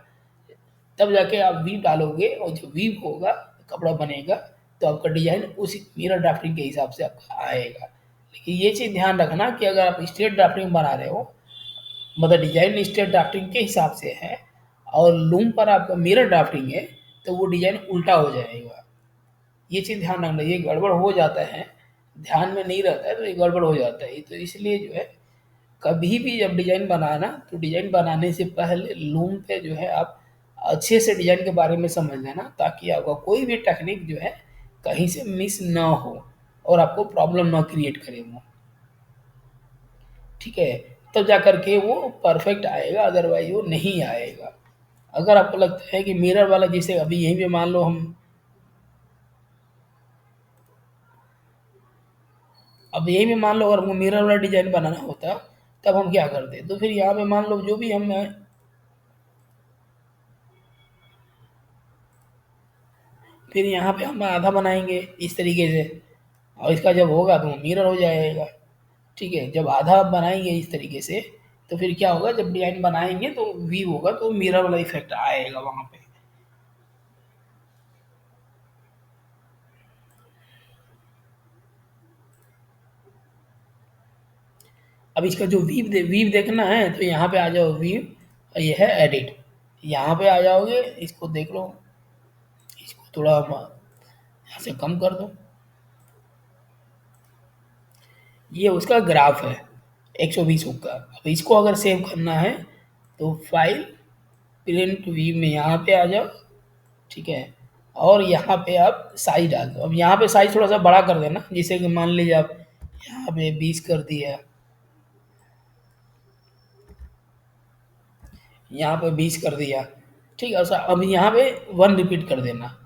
तब जाके आप वीव डालोगे, और जो वीव होगा, कपड़ा बनेगा, तो आपका डिज़ाइन उसी मिरर ड्राफ्टिंग के हिसाब से आपका आएगा। लेकिन ये चीज़ ध्यान रखना कि अगर आप स्ट्रेट ड्राफ्टिंग बना रहे हो, मतलब डिज़ाइन स्ट्रेट ड्राफ्टिंग के हिसाब से है, और लूम पर आपका मिरर ड्राफ्टिंग है, तो वो डिज़ाइन उल्टा हो जाएगा। ये चीज़ ध्यान रखना, ये गड़बड़ हो जाता है, ध्यान में नहीं रहता है तो ये गड़बड़ हो जाता है। तो इसलिए जो है, कभी भी जब डिज़ाइन बनाना, तो डिज़ाइन बनाने से पहले लूम पे जो है आप अच्छे से डिज़ाइन के बारे में समझ लेना, ताकि आपका कोई भी टेक्निक जो है कहीं से मिस ना हो, और आपको प्रॉब्लम ना क्रिएट करे वो। ठीक है? तब जा कर के वो परफेक्ट आएगा, अदरवाइज़ वो नहीं आएगा। अगर आपको लगता है कि मिरर वाला, जैसे अभी यहीं पे मान लो हम, अब यहीं पे मान लो अगर हमको मिरर वाला डिज़ाइन बनाना होता, तब हम क्या करते? तो फिर यहाँ पे मान लो जो भी हम, फिर यहाँ पे हम आधा बनाएँगे इस तरीके से, और इसका जब होगा तो वो मिरर हो जाएगा। ठीक है? जब आधा आप बनाएँगे इस तरीके से, तो फिर क्या होगा, जब डिज़ाइन बनाएँगे तो वी होगा, तो मिरर वाला इफ़ेक्ट आएगा वहाँ पे। अब इसका जो वीव देखना है, तो यहाँ पे आ जाओ वीव, और ये है एडिट। यहाँ पे आ जाओगे, इसको देख लो, इसको थोड़ा हम यहाँ से कम कर दो। ये उसका ग्राफ है 120 हुक का। अब इसको अगर सेव करना है तो फाइल, प्रिंट व्यू में यहाँ पे आ जाओ, ठीक है, और यहाँ पे आप साइज डाल दो। अब यहाँ पे साइज थोड़ा सा बड़ा कर देना, जिससे कि मान लीजिए आप यहाँ पे 20 कर दिया, यहाँ पे 20 कर दिया, ठीक है। अब यहाँ पे 1 रिपीट कर देना,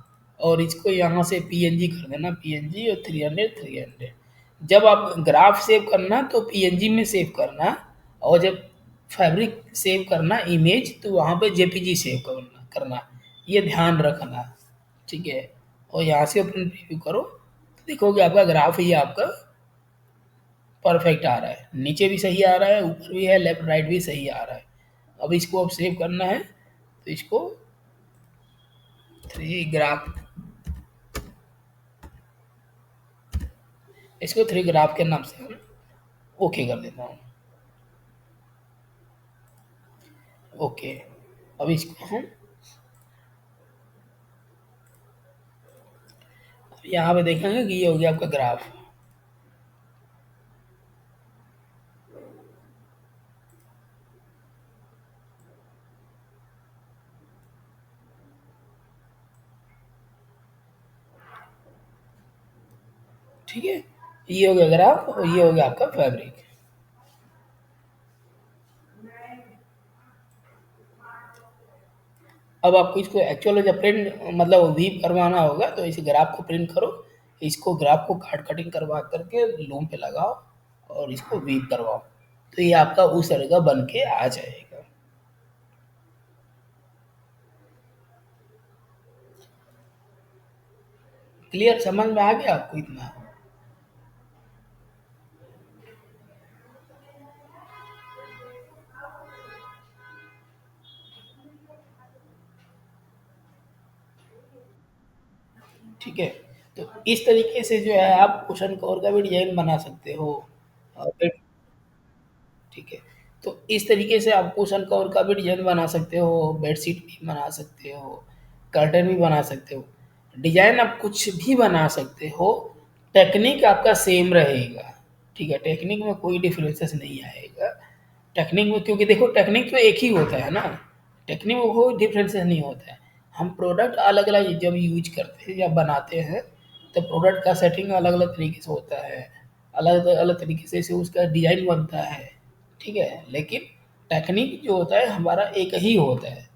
और इसको यहाँ से पीएनजी कर देना, पीएनजी और 300 जब आप ग्राफ सेव करना तो पीएनजी में सेव करना, और जब फैब्रिक सेव करना इमेज तो वहाँ पे जेपीजी सेव करना, ये ध्यान रखना, ठीक है। और यहाँ से अपन प्रीव्यू करो तो देखोगे आपका ग्राफ ये आपका परफेक्ट आ रहा है, नीचे भी सही आ रहा है, ऊपर भी है, लेफ्ट राइट भी सही आ रहा है। अब इसको अब सेव करना है तो इसको 3 ग्राफ, इसको 3 ग्राफ के नाम से हम ओके कर देता हूँ। ओके, अब इसको हम यहाँ पे देखेंगे कि ये हो गया आपका ग्राफ। ठीक है, ये हो गया ग्राफ और ये हो गया आपका फैब्रिक। अब आपको इसको एक्चुअल जब प्रिंट मतलब वीव करवाना होगा तो इस ग्राफ को प्रिंट करो, इसको ग्राफ को काट कटिंग करवा करके लूम पे लगाओ और इसको वीव करवाओ, तो ये आपका उस तरह का बन के आ जाएगा। क्लियर, समझ में आ गया आपको इतना? ठीक है, तो इस तरीके से जो है आप कुशन कवर का भी डिजाइन बना सकते हो। फिर ठीक है, तो इस तरीके से आप कुशन कवर का भी डिजाइन बना सकते हो, बेडशीट भी बना सकते हो, कर्टन भी बना सकते हो, डिजाइन आप कुछ भी बना सकते हो। टेक्निक आपका सेम रहेगा, ठीक है, टेक्निक में कोई डिफरेंसेस नहीं आएगा। टेक्निक में, क्योंकि देखो टेक्निक तो एक ही होता है ना, टेक्निक में कोई डिफरेंसेस नहीं होता है। हम प्रोडक्ट अलग अलग जब यूज करते हैं या बनाते हैं तो प्रोडक्ट का सेटिंग अलग अलग तरीके से होता है, अलग अलग तरीके से उसका डिजाइन बनता है, ठीक है। लेकिन टेक्निक जो होता है हमारा एक ही होता है,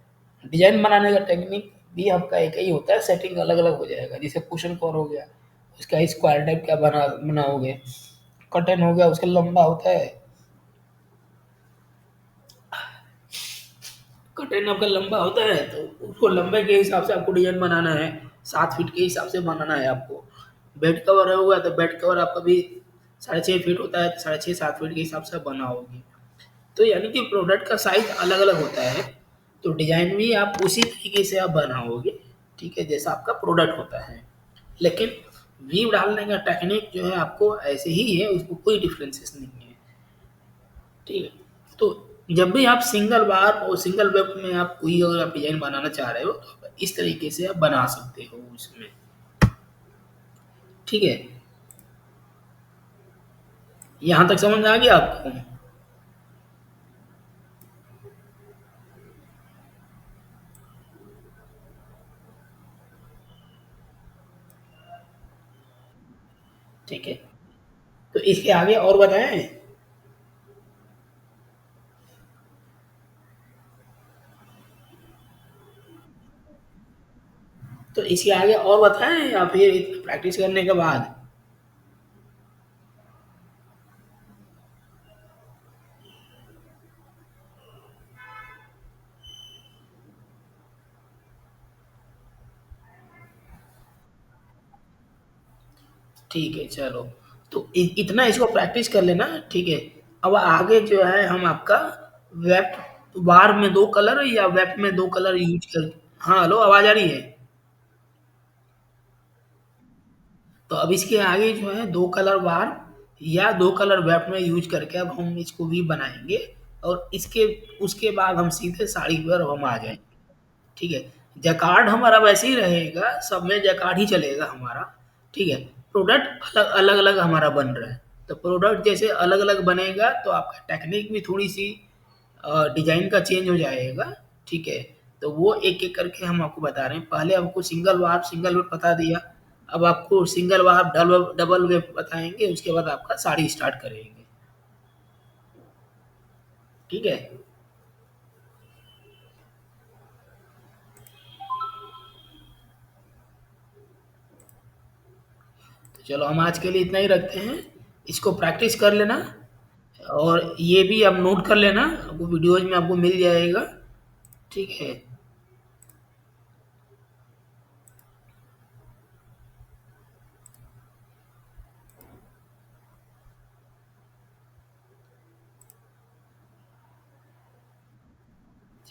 डिजाइन बनाने का टेक्निक भी आपका एक ही होता है, सेटिंग अलग अलग हो जाएगा। जैसे कुशन कवर हो गया, उसका स्क्वायर टाइप का बनाओगे, कर्टन हो गया उसका लंबा होता है, कर्टेन आपका लंबा होता है तो उसको लंबे के हिसाब से आपको डिजाइन बनाना है, 7 फीट के हिसाब से बनाना है आपको। बेड कवर होगा तो बेड कवर आपका भी 6.5 फीट होता है, तो 6.5-7 फीट के हिसाब से आप बनाओगे। तो यानी कि प्रोडक्ट का साइज अलग अलग होता है, तो डिजाइन भी आप उसी तरीके से आप बनाओगे, ठीक है, जैसा आपका प्रोडक्ट होता है। लेकिन वीव डालने का टेक्निक जो है आपको ऐसे ही है, उसको कोई डिफरेंसेस नहीं है, ठीक है। तो जब भी आप सिंगल बार और सिंगल वेब में आप कोई अगर आप डिजाइन बनाना चाह रहे हो तो आप इस तरीके से आप बना सकते हो उसमें, ठीक है। यहाँ तक समझ में आ गया आपको? ठीक है, तो इसके आगे और बताएं? तो इसके आगे और बताएं या फिर प्रैक्टिस करने के बाद? ठीक है, चलो, तो इतना इसको प्रैक्टिस कर लेना, ठीक है। अब आगे जो है हम आपका वेब बार में 2 कलर या वेब में 2 कलर यूज कर, हाँ हेलो, आवाज आ रही है? तो अब इसके आगे जो है 2 कलर बार या 2 कलर वेब में यूज करके अब हम इसको भी बनाएंगे, और इसके उसके बाद हम सीधे साड़ी पर हम आ जाएंगे, ठीक है। जैकार्ड हमारा वैसे ही रहेगा, सब में जैकार्ड ही चलेगा हमारा, ठीक है। प्रोडक्ट अलग अलग अलग हमारा बन रहा है, तो प्रोडक्ट जैसे अलग-अलग बनेगा तो आपका टेक्निक भी थोड़ी-सी डिज़ाइन का चेंज हो जाएगा, ठीक है? तो वो एक-एक करके हम आपको बता रहे हैं। पहले आपको सिंगल वेब बता दिया, अब आपको सिंगल वार्प, डबल वेब बताएँगे, उसके बाद आपका साड़ी स्टार्ट करेंगे, ठीक है? तो चलो हम आज के लिए इतना ही रखते हैं, इसको प्रैक्टिस कर लेना और ये भी आप नोट कर लेना, आपको वीडियोज़ में आपको मिल जाएगा, ठीक है?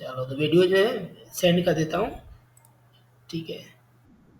चलो तो वीडियो जो है सेंड कर देता हूँ, ठीक है?